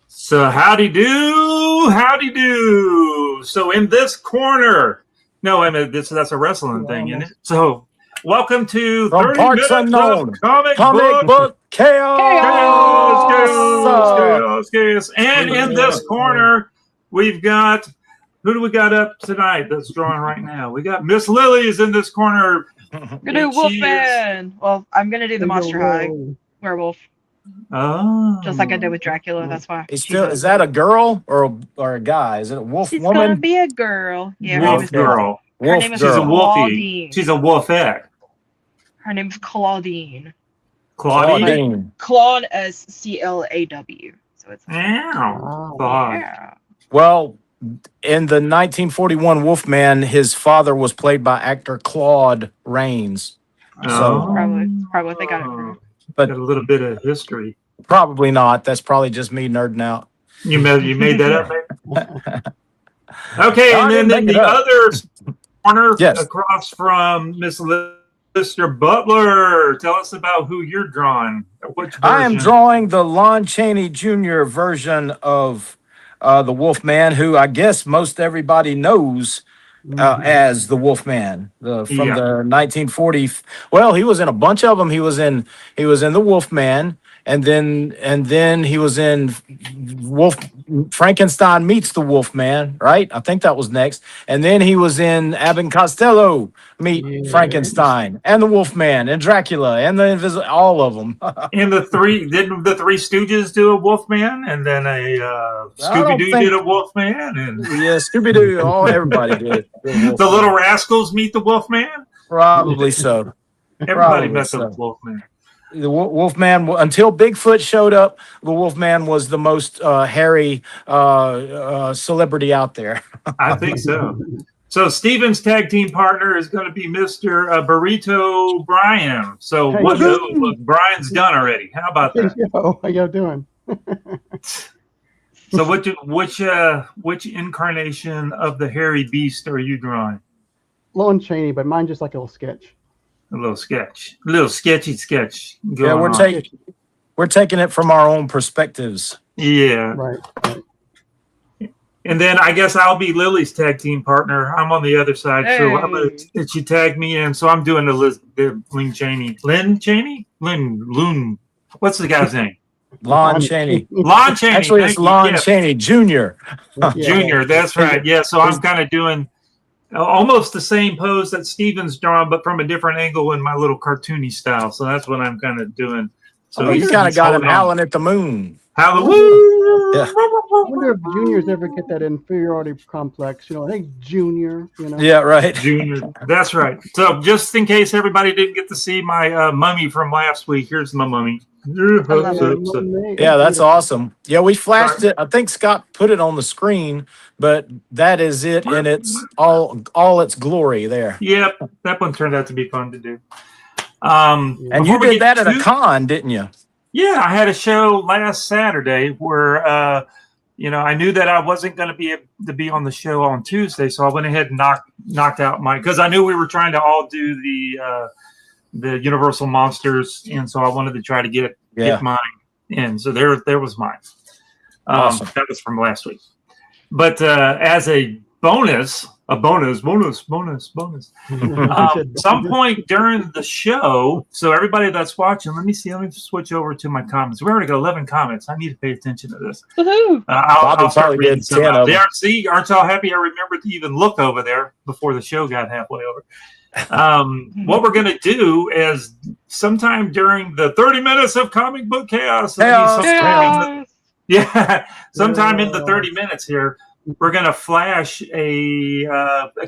So howdy do. So in this corner, no, I mean that's a wrestling thing, isn't it? So welcome to From 30 Parts minutes Unknown, of comic book chaos. Chaos. And in this corner, we've got, who do we got up tonight that's drawing right now? We got Miss Lily's in this corner. I'm gonna do Wolfman. Well, I'm gonna do the Monster High Werewolf. Oh, just like I did with Dracula. That's why. Is that a girl or a guy? Is it a wolf She's woman? gonna be a girl. Yeah, wolf girl. Her name is She's a wolfie. Claudine. She's a wolfette. Her name is Claudine. Claudine. Claude as CLAW. So it's yeah. Well, in the 1941 Wolfman, his father was played by actor Claude Rains. So probably what they got it from. But a little bit of history. Probably not. That's probably just me nerding out. You made that up, man? Okay, and then the other corner across from Miss Mr. Butler. Tell us about who you're drawing. Which version? I am drawing the Lon Chaney Jr. version of the Wolfman, who I guess most everybody knows as the Wolfman from the 1940. Well, he was in a bunch of them. He was in the Wolfman, and then he was in Frankenstein Meets the Wolfman, right? I think that was next. And then he was in Abbott and Costello Meet Frankenstein and the Wolfman and Dracula and the all of them. And didn't the Three Stooges do a Wolfman, and then a Scooby-Doo did a Wolfman, and Scooby-Doo, everybody did. The Little Rascals Meet the Wolfman? Probably so. Everybody met the Wolfman. The Wolfman, until Bigfoot showed up, the Wolfman was the most hairy celebrity out there. I think so. So Steven's tag team partner is going to be Mr. Burrito Brian. So what Brian's done already. How about that? How y'all doing? So which incarnation of the hairy beast are you drawing? Lon Chaney, but mine just like a little sketch. A little sketchy sketch. Yeah, we're taking it from our own perspectives. Yeah. Right. And then I guess I'll be Lily's tag team partner. I'm on the other side, so I'm gonna she tag me in. So I'm doing the Lon Chaney. Lon. What's the guy's name? Lon Chaney. Lon Chaney. Actually, it's Lon Chaney Jr. Jr. That's right. Yeah. So I'm kind of doing almost the same pose that Steven's drawn, but from a different angle in my little cartoony style. So that's what I'm kind of doing. So you kind of got him howling at the moon. Hallelujah. Yeah. I wonder if juniors ever get that inferiority complex. Hey, junior. Yeah, right. Junior. That's right. So just in case everybody didn't get to see my mummy from last week, here's my mummy. Yeah, that's awesome. Yeah, we flashed it. I think Scott put it on the screen, but that is it in its all its glory there. Yep, that one turned out to be fun to do. And you did that at a con, didn't you? Yeah, I had a show last Saturday where I knew that I wasn't going to be able to be on the show on Tuesday, so I went ahead and knocked out mine because I knew we were trying to all do the Universal Monsters, and so I wanted to try to get mine in. So there was mine. Awesome. That was from last week. But as a bonus, some point during the show, so everybody that's watching, let me switch over to my comments. We already got 11 comments. I need to pay attention to this. I'll start reading some out. See, aren't y'all happy I remembered to even look over there before the show got halfway over? What we're going to do is sometime during the 30 minutes of comic book chaos, sometime in the 30 minutes here, we're going to flash a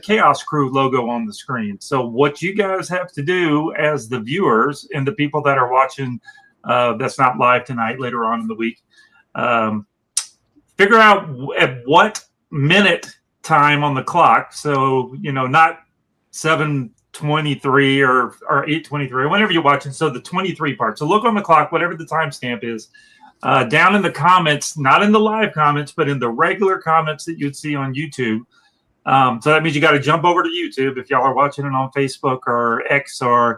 Chaos Crew logo on the screen. So what you guys have to do as the viewers and the people that are watching that's not live tonight, later on in the week, figure out at what minute time on the clock. So, not 7:23 or 8:23 or whenever you're watching. So the 23 part. So look on the clock, whatever the timestamp is. Down in the comments, not in the live comments, but in the regular comments that you'd see on YouTube. So that means you got to jump over to YouTube if y'all are watching it on Facebook or X or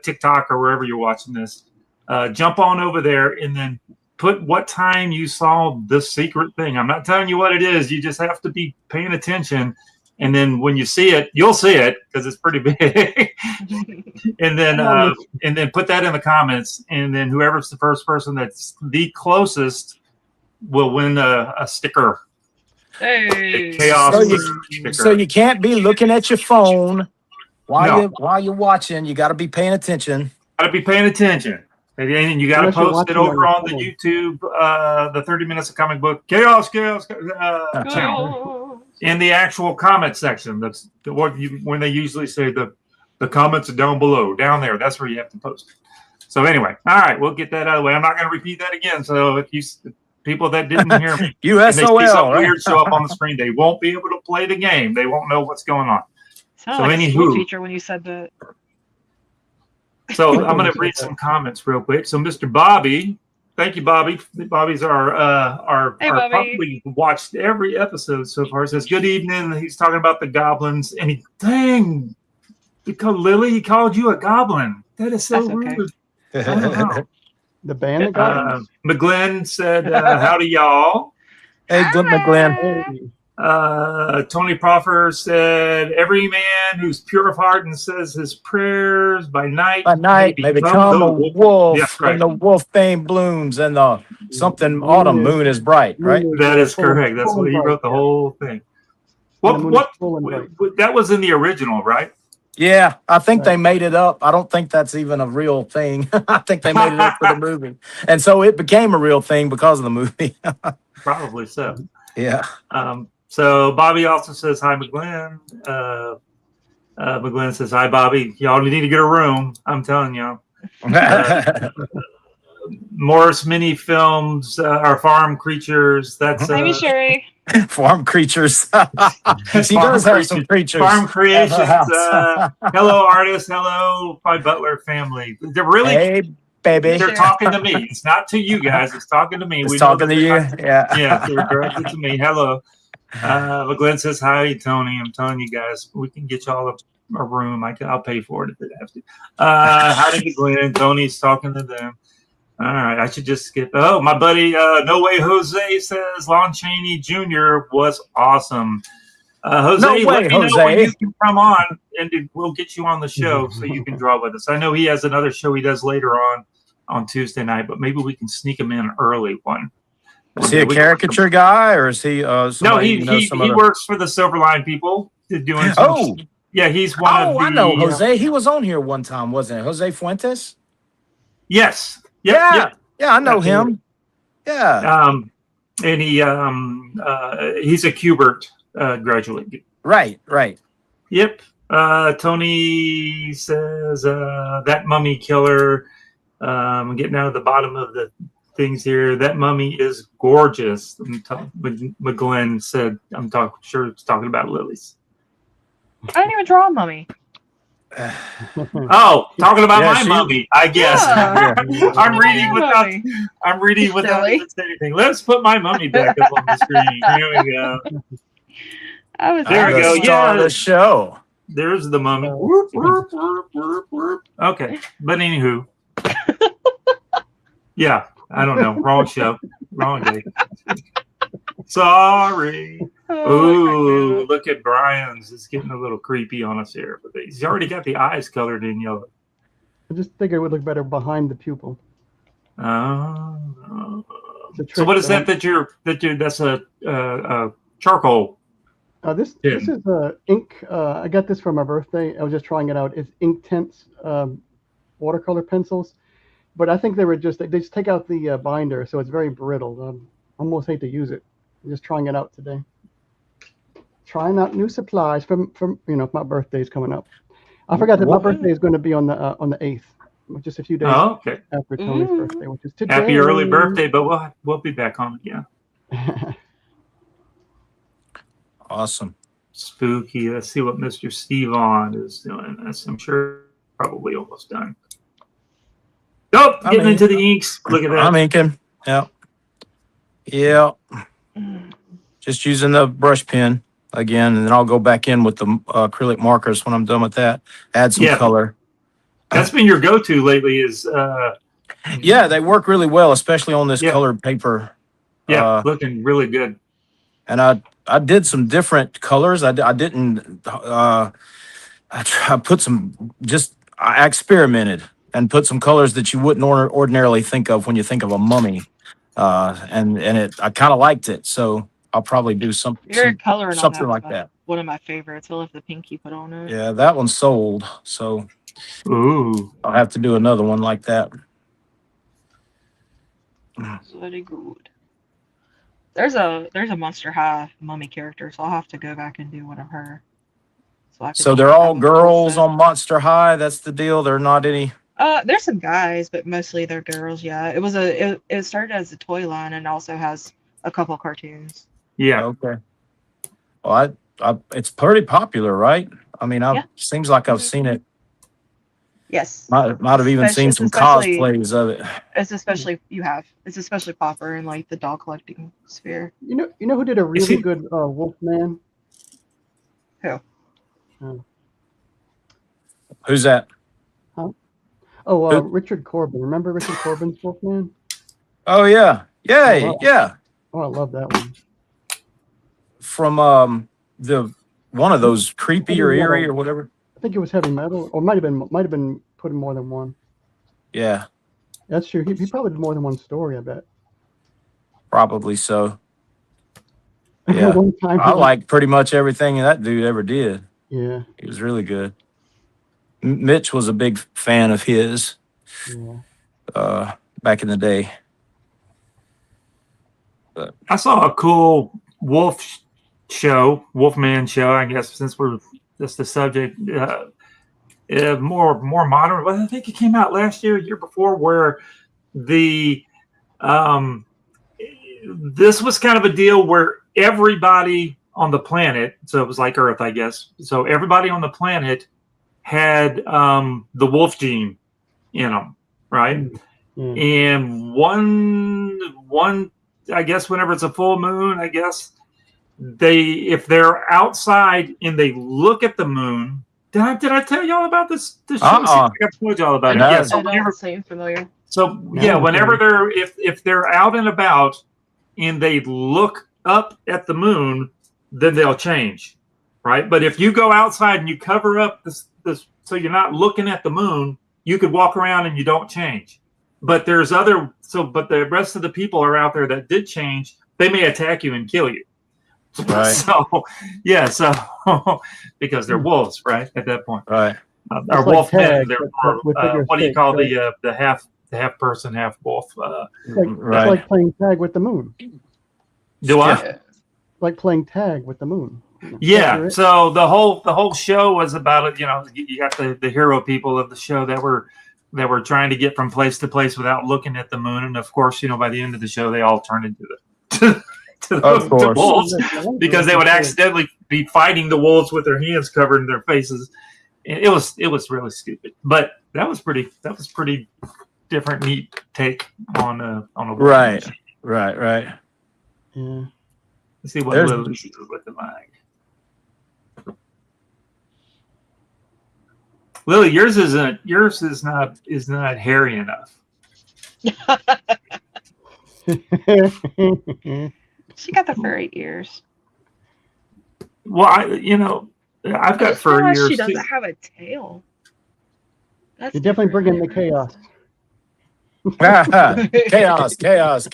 TikTok or wherever you're watching this. Jump on over there and then put what time you saw this secret thing. I'm not telling you what it is. You just have to be paying attention. And then when you see it, you'll see it because it's pretty big. and then put that in the comments. And then whoever's the first person that's the closest will win a sticker. Hey. Chaos. So you can't be looking at your phone while you're watching. You got to be paying attention. Got to be paying attention. And you got to post it over on the YouTube, the 30 Minutes of Comic Book Chaos channel. In the actual comment section. That's when they usually say the comments are down below, down there. That's where you have to post. So anyway, all right, we'll get that out of the way. I'm not going to repeat that again. So if people that didn't hear me, USOL, and they see something weird show up on the screen, they won't be able to play the game. They won't know what's going on. Sounded like a school teacher when you said that. So I'm going to read some comments real quick. So Mr. Bobby, thank you, Bobby. Bobby's our probably watched every episode so far. Says good evening. He's talking about the goblins, and because Lily, he called you a goblin. That is so rude. The band of goblins. McGlenn said, "Howdy, y'all." Hey, good McGlenn. Tony Proffer said, "Every man who's pure of heart and says his prayers by night may become a wolf, yes, right. And the wolfbane blooms, and the something autumn moon is bright." Right? That is correct. That's what he wrote the whole thing. What? That was in the original, right? Yeah, I think they made it up. I don't think that's even a real thing. I think they made it up for the movie, and so it became a real thing because of the movie. Probably so. Yeah. So Bobby also says hi, McGlenn. McGlenn says hi, Bobby. Y'all need to get a room. I'm telling y'all. Morris Mini Films, our farm creatures. That's Amy Sherry. Farm creatures. She does have some creatures. Farm creations. Hello, artists. Hello, my Butler family. They're really. Hey, baby. They're talking to me. It's not to you guys. It's talking to me. It's talking to you. Yeah. Yeah. They're directed to me. Hello. McGlenn says hi, Tony. I'm telling you guys, we can get y'all a room. I'll pay for it if it has to. Hi to McGlenn. Tony's talking to them. All right, I should just skip. Oh, my buddy, No Way Jose says Lon Chaney Jr. was awesome. Jose, let me know when you can come on, and we'll get you on the show so you can draw with us. I know he has another show he does later on Tuesday night, but maybe we can sneak him in an early one. Is he a caricature guy, or is he? No, he works for the Silverline people. Doing yeah, he's one of the. I know Jose. He was on here one time, wasn't it? Jose Fuentes. Yes. Yeah, I know him. Yeah. And he's a Kubert graduate. Right. Yep. Tony says that mummy killer. I'm getting out of the bottom of the things here. That mummy is gorgeous. McGlenn said, sure it's talking about Lily's. I didn't even draw a mummy. Oh, talking about my mummy, I guess. Yeah. I'm reading without even saying anything. Let's put my mummy back up on the screen. Here we go. There we go. Yeah, the show. There's the mummy. Okay, but anywho, yeah, I don't know. Wrong show, wrong day. Sorry. Ooh, look at Brian's. It's getting a little creepy on us here. But he's already got the eyes colored in yellow. I just think it would look better behind the pupil. So what is that? That's a charcoal. This is ink. I got this for my birthday. I was just trying it out. It's Inktense watercolor pencils, but I think they just take out the binder, so it's very brittle. I almost hate to use it. I'm just trying it out today. Trying out new supplies from my birthday's coming up. I forgot that my birthday is going to be on the 8th, just a few days after Tony's birthday, which is today. Happy early birthday, but we'll be back on again. Awesome. Spooky. Let's see what Mr. Stevon is doing. I'm sure probably almost done. Nope, getting into the inks. Look at that. I'm inking. Yeah. Just using the brush pen again, and then I'll go back in with the acrylic markers when I'm done with that. Add some color. That's been your go-to lately is Yeah, they work really well, especially on this colored paper. Yeah, looking really good. And I did some different colors. I didn't. I put some. I experimented and put some colors that you wouldn't ordinarily think of when you think of a mummy. And I kind of liked it, so I'll probably do something like that. One of my favorites. I love the pink you put on it. Yeah, that one's sold, so I'll have to do another one like that. Very good. There's a Monster High mummy character, so I'll have to go back and do one of her. So they're all girls on Monster High. That's the deal. They're not any. There's some guys, but mostly they're girls. Yeah, it started as a toy line and also has a couple cartoons. Yeah. Okay. Well, it's pretty popular, right? I mean, seems like I've seen it. Yes. Might have even seen some cosplays of it. It's especially popular in like the dog collecting sphere. You know who did a really good Wolfman? Who? Who's that? Huh? Oh, Richard Corbin. Remember Richard Corbin's Wolfman? Oh yeah, yeah. Oh, I love that one. From the one of those creepy or eerie or whatever. I think it was heavy metal, or might have been put in more than one. Yeah, that's true. He probably did more than one story. I bet. Probably so. Yeah, I like pretty much everything that dude ever did. Yeah, he was really good. Mitch was a big fan of his. Yeah. Back in the day. But I saw a cool Wolfman show. I guess since that's the subject. More modern. Well, I think it came out last year before, where this was kind of a deal where everybody on the planet, so it was like Earth, I guess. So everybody on the planet had the wolf gene in them, right? Mm-hmm. And one, I guess, whenever it's a full moon, I guess if they're outside and they look at the moon. Did I tell y'all about this show? I told y'all about it. Yeah, so whenever, familiar. So whenever they're if they're out and about and they look up at the moon, then they'll change, right? But if you go outside and you cover up this so you're not looking at the moon, you could walk around and you don't change. But but the rest of the people are out there that did change. They may attack you and kill you. Right. So because they're wolves, right? At that point, right? Or wolfmen. What do you call the half person, half wolf? It's like playing tag with the moon. Do I? Like playing tag with the moon. Yeah. So the whole show was about it. You got the hero people of the show that were trying to get from place to place without looking at the moon, and of course, by the end of the show, they all turned into the wolves because they would accidentally be fighting the wolves with their hands covered in their faces. It was really stupid, but that was pretty different, neat take on a wolf. Right. Yeah. Let's see what Lily's is looking like. Lily, yours is not hairy enough. She got the furry ears. Well, I've got furry ears. She doesn't have a tail. You're definitely bringing the chaos. chaos.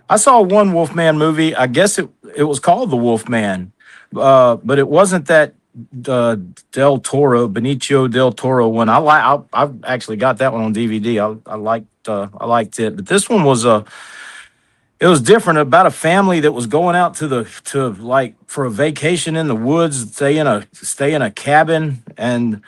I saw one Wolfman movie. I guess it was called The Wolfman, but it wasn't that Benicio del Toro one. I've actually got that one on DVD. I liked it, but this one was it was different, about a family that was going out to for a vacation in the woods, stay in a cabin, and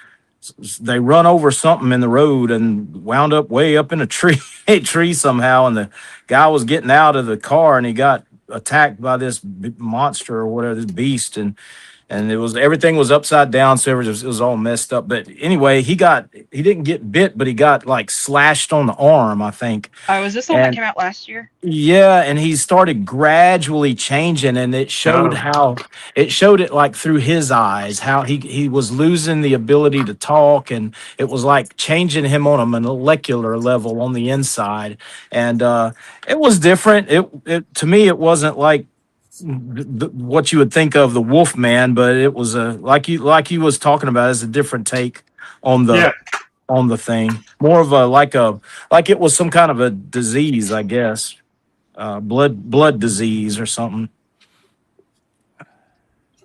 they run over something in the road and wound up way up in a tree somehow. And the guy was getting out of the car and he got attacked by this monster or whatever, this beast. And and everything was upside down, so it was all messed up. But anyway, he didn't get bit, but he got like slashed on the arm, I think. Oh, was this the one that came out last year? Yeah, and he started gradually changing, and it showed it like through his eyes, how he was losing the ability to talk, and it was like changing him on a molecular level on the inside, and it was different. It to me, it wasn't like what you would think of the Wolfman, but it was like he was talking about, is a different take on the thing, more of like it was some kind of a disease, I guess, blood disease or something.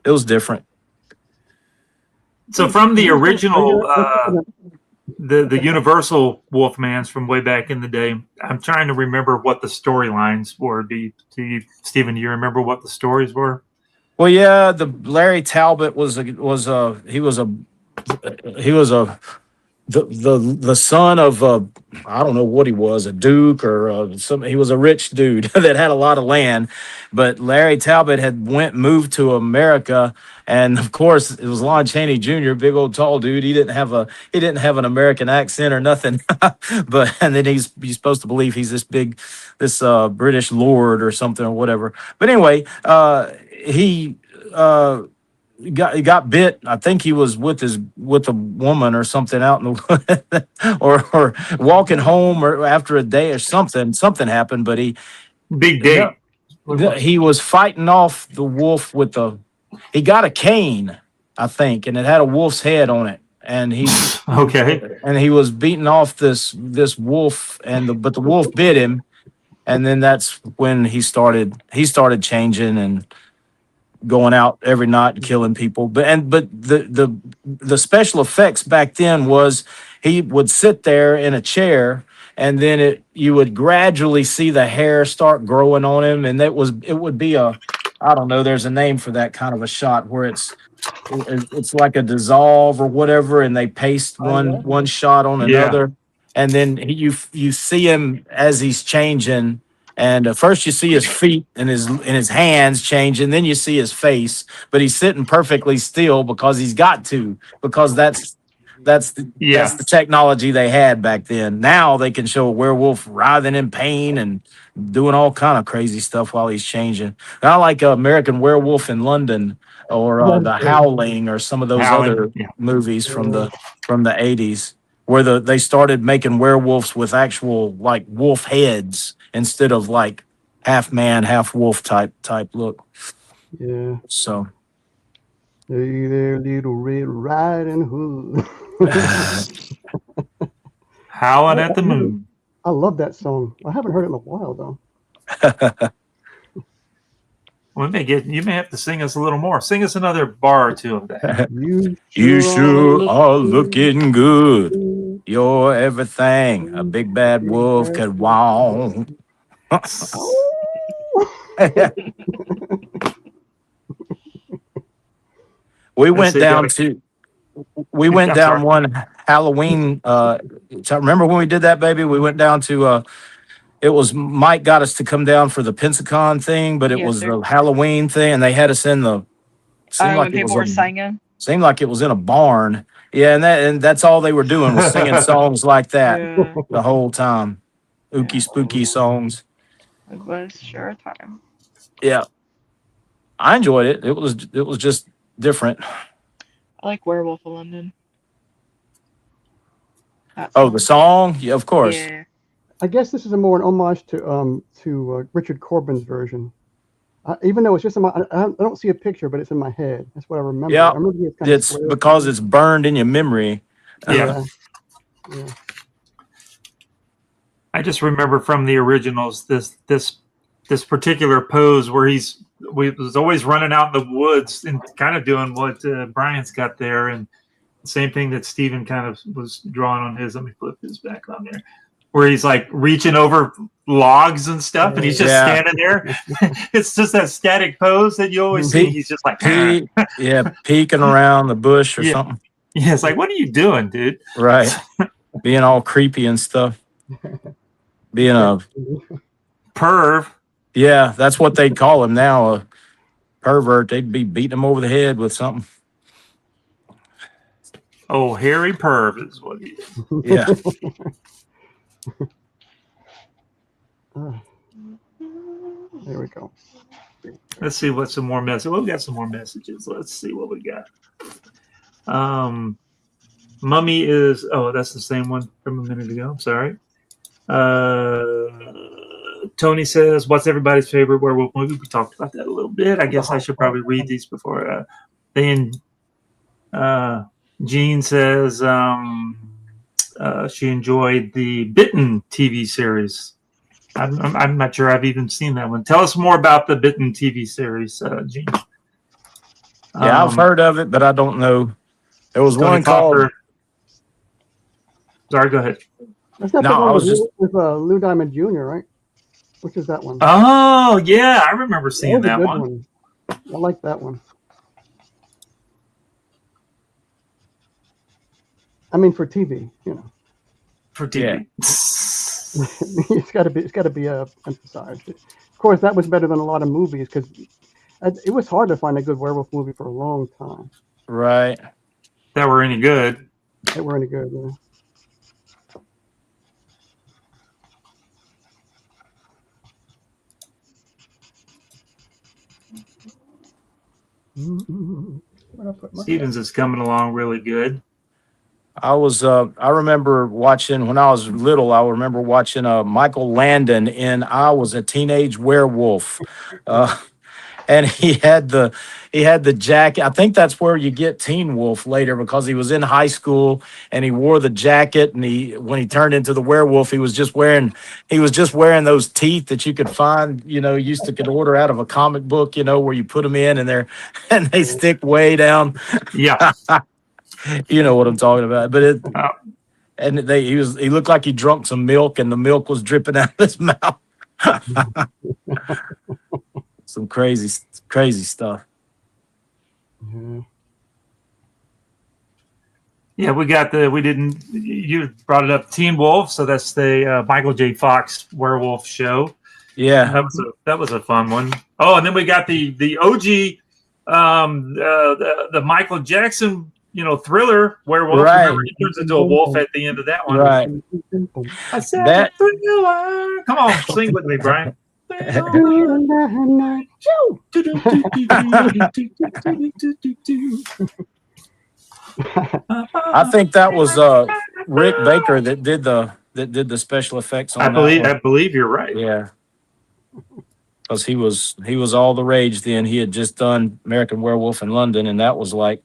It was different. So from the original, the Universal Wolfmans from way back in the day, I'm trying to remember what the storylines were. Stephen, do you remember what the stories were? Well, yeah, the Larry Talbot was the son of I don't know what he was, a duke or he was a rich dude that had a lot of land, but Larry Talbot had moved to America, and of course it was Lon Chaney Jr., big old tall dude. He didn't have an American accent or nothing, and then he's supposed to believe he's this British lord or something or whatever. But anyway, he got bit. I think he was with a woman or something out in the or walking home or after a day or something. Something happened, but he was fighting off the wolf he got a cane, I think, and it had a wolf's head on it. And he and he was beating off this wolf, but the wolf bit him, and then that's when he started changing and going out every night and killing people. But the special effects back then was he would sit there in a chair, and then you would gradually see the hair start growing on him, and it would be I don't know, there's a name for that kind of a shot where it's like a dissolve or whatever, and they paste one shot on another, and then you see him as he's changing. And first you see his feet and his hands change, and then you see his face. But he's sitting perfectly still because that's the technology they had back then. Now they can show a werewolf writhing in pain and doing all kind of crazy stuff while he's changing. I like American Werewolf in London or the Howling or some of those other movies from the 80s where they started making werewolves with actual like wolf heads instead of like half man, half wolf type look. Yeah. So. Hey there, little Red Riding Hood. Howling at the moon. I love that song. I haven't heard it in a while though. Well, you may have to sing us a little more. Sing us another bar or two of that. You sure are looking good. You're everything a big bad wolf could want. We went down one Halloween. Remember when we did that, baby? We went down to it was Mike got us to come down for the Pensacon thing, but it was the Halloween thing, and they had us in the. When people were singing. Seemed like it was in a barn. Yeah, and that's all they were doing was singing songs like that the whole time. Ooky spooky songs. It was sure a time. Yeah, I enjoyed it. It was just different. I like Werewolf of London. The song? Yeah, of course. Yeah. I guess this is more an homage to Richard Corbin's version. Even though it's just I don't see a picture, but it's in my head. That's what I remember. Yeah, I remember it's because it's burned in your memory. Yeah. I just remember from the originals this particular pose where he was always running out in the woods and kind of doing what Brian's got there, and the same thing that Stephen kind of was drawing on his. Let me flip his back on there. Where he's like reaching over logs and stuff, and he's just standing there. It's just that static pose that you always see. He's just like peeking around the bush or something. Yeah, it's like, what are you doing, dude? Right, being all creepy and stuff. Being a perv. Yeah, that's what they'd call him now. pervert. They'd be beating him over the head with something. Oh, Harry Perv is what he is. Yeah. There we go. Let's see what some more messages. Well, we got some more messages. Let's see what we got. Mummy is. Oh, that's the same one from a minute ago. I'm sorry. Tony says, "What's everybody's favorite werewolf movie?" We talked about that a little bit. I guess I should probably read these before. Then Jean says she enjoyed the Bitten TV series. I'm not sure I've even seen that one. Tell us more about the Bitten TV series, Jean. Yeah, I've heard of it, but I don't know. There was one called. Sorry, go ahead. That's not the one with Lou Diamond Jr., right? Which is that one? Oh, yeah, I remember seeing that one. I like that one. I mean, for TV, you know. For TV. Yeah. it's got to be emphasized. Of course, that was better than a lot of movies because it was hard to find a good werewolf movie for a long time. Right. That were any good. They were any good, yeah. Stevens is coming along really good. I remember watching when I was little. I remember watching Michael Landon in I Was a Teenage Werewolf, and he had the jacket. I think that's where you get Teen Wolf later because he was in high school and he wore the jacket. And when he turned into the werewolf, he was just wearing those teeth that you could find. You know, could order out of a comic book. You know, where you put them in and they stick way down. Yeah. You know what I'm talking about, but he looked like he drunk some milk, and the milk was dripping out of his mouth. Some crazy stuff. Mm-hmm. Yeah, you brought it up, Teen Wolf, so that's the Michael J. Fox werewolf show. Yeah, that was a fun one. Oh, and then we got the OG, the Michael Jackson. You know, Thriller werewolf. Right. Remember, he turns into a wolf at the end of that one. Right. I said Thriller. Come on, sing with me, Brian. I think that was Rick Baker that did the special effects on I believe you're right. Yeah. Because he was all the rage then. He had just done American Werewolf in London, and that was like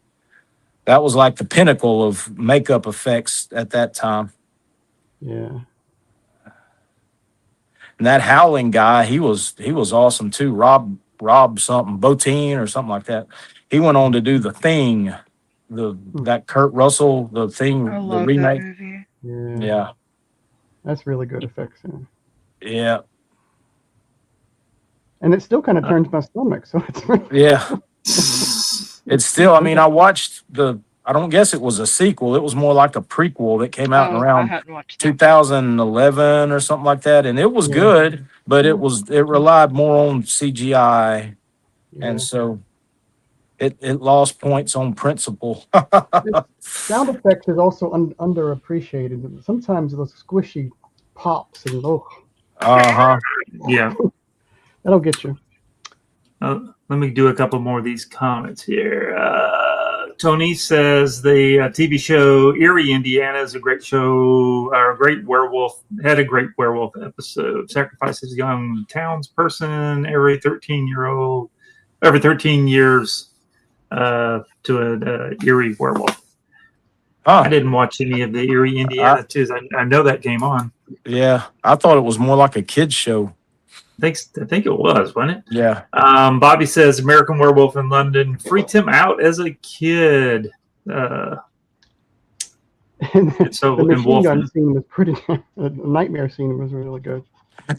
the pinnacle of makeup effects at that time. Yeah. And that Howling guy, he was awesome too. Rob something, Botine or something like that. He went on to do The Thing, that Kurt Russell, The Thing, the remake. That movie. Yeah. That's really good effects. Yeah. And it still kind of turns my stomach. So it's yeah. It's still, I mean, I watched I don't guess it was a sequel. It was more like a prequel that came out in around 2011 or something like that. And it was good, but it relied more on CGI. Yeah. And so it lost points on principle. Sound effects is also underappreciated. Sometimes those squishy pops and yeah. That'll get you. Let me do a couple more of these comments here. Tony says the TV show Erie, Indiana is a great show, or a great werewolf, had a great werewolf episode. Sacrifices a young townsperson every 13 years to an Erie werewolf. I didn't watch any of the Erie, Indiana twos. I know that came on. Yeah, I thought it was more like a kid's show. I think it was, wasn't it? Yeah. Bobby says American Werewolf in London freaked him out as a kid. So the machine gun scene was pretty. The nightmare scene was really good.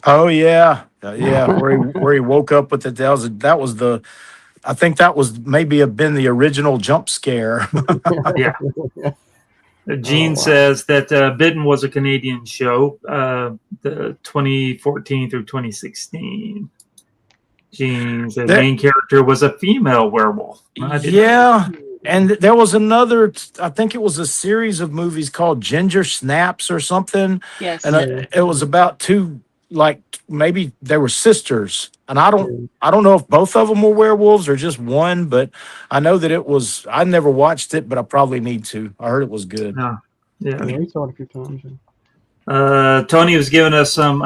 Oh yeah, where he woke up with I think that was maybe been the original jump scare. Yeah. Gene says that Bitten was a Canadian show, the 2014 through 2016. Jeans. The main character was a female werewolf. Yeah. And there was another, I think it was a series of movies called Ginger Snaps or something. Yes. And it was about two, like maybe they were sisters. And I don't know if both of them were werewolves or just one, but I know that it was, I never watched it, but I probably need to. I heard it was good. Yeah, we saw it a few times. Tony was giving us some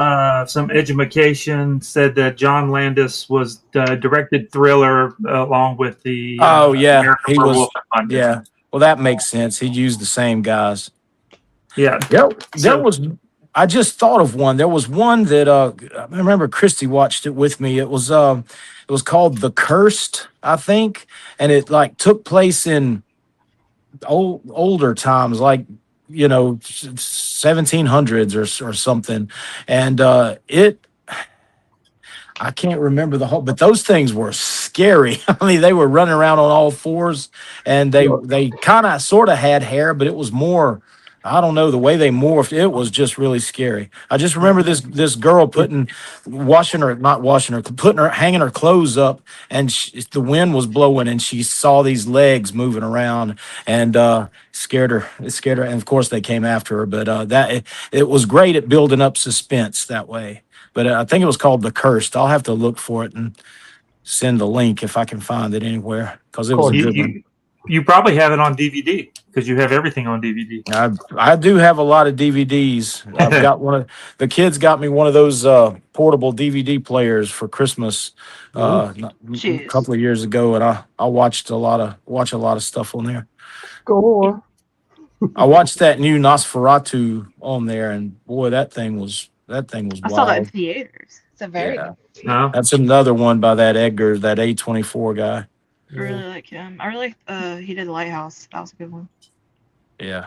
education. Said that John Landis was directed Thriller along with the he was. Yeah, well, that makes sense. He used the same guys. Yeah. There was. I just thought of one. There was one that I remember Christy watched it with me. It was called The Cursed, I think, and it like took place in older times, like 1700s or something, and I can't remember the whole, but those things were scary. I mean, they were running around on all fours, and they kind of sort of had hair, but it was more, I don't know, the way they morphed. It was just really scary. I just remember this girl hanging her clothes up, and the wind was blowing, and she saw these legs moving around, and scared her. It scared her, and of course they came after her. But it was great at building up suspense that way. But I think it was called The Cursed. I'll have to look for it and send the link if I can find it anywhere, because it was a good one. You probably have it on DVD because you have everything on DVD. I do have a lot of DVDs. I've got the kids got me one of those portable DVD players for Christmas a couple of years ago, and I watched a lot of stuff on there. Score. I watched that new Nosferatu on there, and boy, that thing was wild. I saw that in theaters. It's a very good movie. No? That's another one by that Edgar, that A24 guy. I really like him. I really he did Lighthouse. That was a good one. Yeah.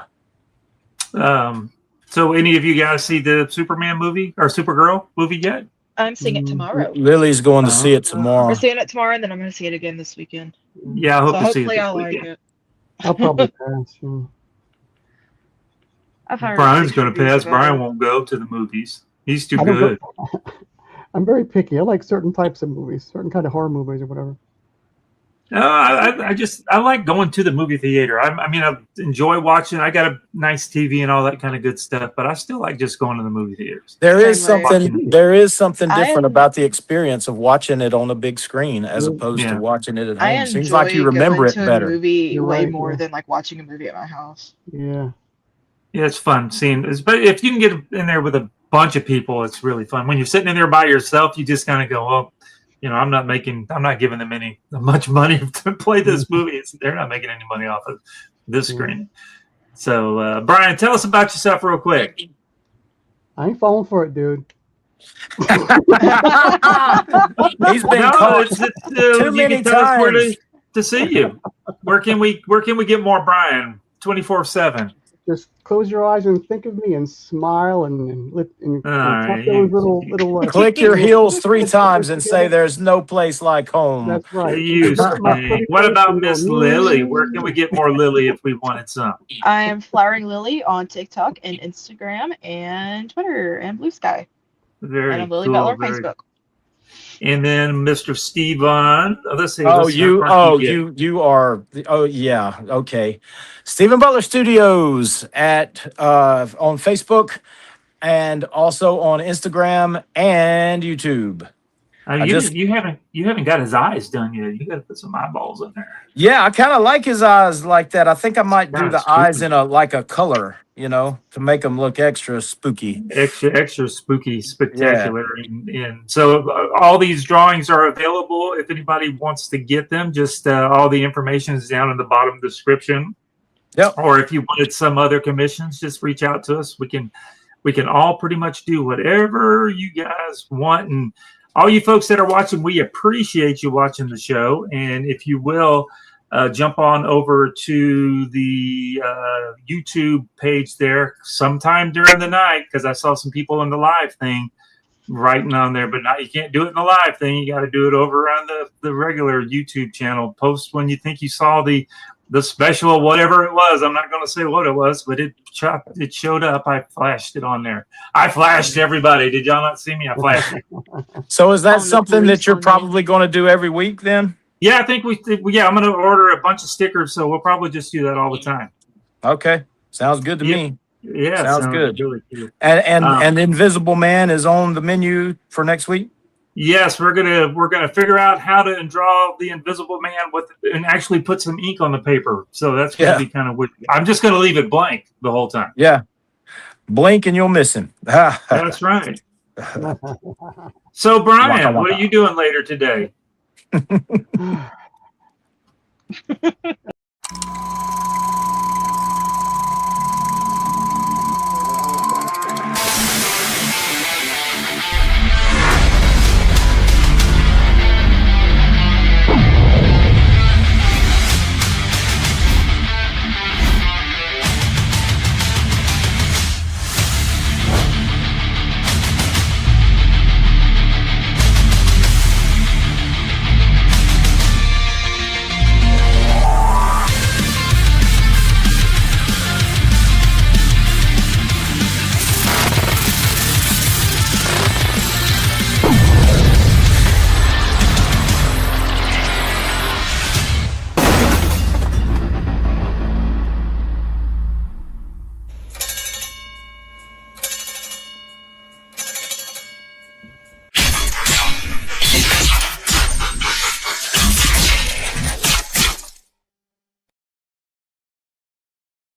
So any of you guys see the Superman movie or Supergirl movie yet? I'm seeing it tomorrow. Lily's going to see it tomorrow. We're seeing it tomorrow, and then I'm going to see it again this weekend. Yeah, I hope to see it. Hopefully I'll like it. I'll probably pass. Brian's going to pass. Brian won't go to the movies. He's too good. I'm very picky. I like certain types of movies, certain kind of horror movies or whatever. I like going to the movie theater. I mean, I enjoy watching. I got a nice TV and all that kind of good stuff, but I still like just going to the movie theaters. There is something different about the experience of watching it on a big screen as opposed to watching it at home. It seems like you remember it better. Movie way more than like watching a movie at my house. Yeah. Yeah, it's fun seeing this. But if you can get in there with a bunch of people, it's really fun. When you're sitting in there by yourself, you just kind of go, well, I'm not giving them much money to play this movie. They're not making any money off of this screen. So, Brian, tell us about yourself real quick. I ain't falling for it, dude. He's been caught too many times. Where to see you. Where can we get more Brian 24/7? Just close your eyes and think of me and smile and tap those little click your heels 3 times and say there's no place like home. That's right. What about Miss Lily? Where can we get more Lily if we wanted some? I am Flowering Lily on TikTok and Instagram and Twitter and Blue Sky. Very and I'm Lily cool, Butler on Facebook. And then Mr. Stevon. Let's see. You are. Oh, yeah. Okay. Stephen Butler Studios on Facebook and also on Instagram and YouTube. You haven't got his eyes done yet. You got to put some eyeballs in there. Yeah, I kind of like his eyes like that. I think I might do the eyes in a color, to make them look extra spooky. Extra spooky, spectacular. Yeah. And so all these drawings are available. If anybody wants to get them, just all the information is down in the bottom description. Yep. Or if you wanted some other commissions, just reach out to us. We can all pretty much do whatever you guys want. And all you folks that are watching, we appreciate you watching the show. And if you will, jump on over to the YouTube page there sometime during the night, because I saw some people in the live thing writing on there, but you can't do it in the live thing. You got to do it over on the regular YouTube channel. Post when you think you saw the the special, whatever it was. I'm not going to say what it was, but it showed up. I flashed it on there. I flashed everybody. Did y'all not see me? I flashed it. So is that something that you're probably going to do every week then? Yeah, I think yeah, I'm going to order a bunch of stickers, so we'll probably just do that all the time. Okay. Sounds good to me. Yeah, sounds good. Really cool. And Invisible Man is on the menu for next week? Yes, we're gonna figure out how to draw the Invisible Man and actually put some ink on the paper. So that's gonna be kind of weird. I'm just gonna leave it blank the whole time. Yeah, blink and you'll miss him. That's right. So Brian, what are you doing later today?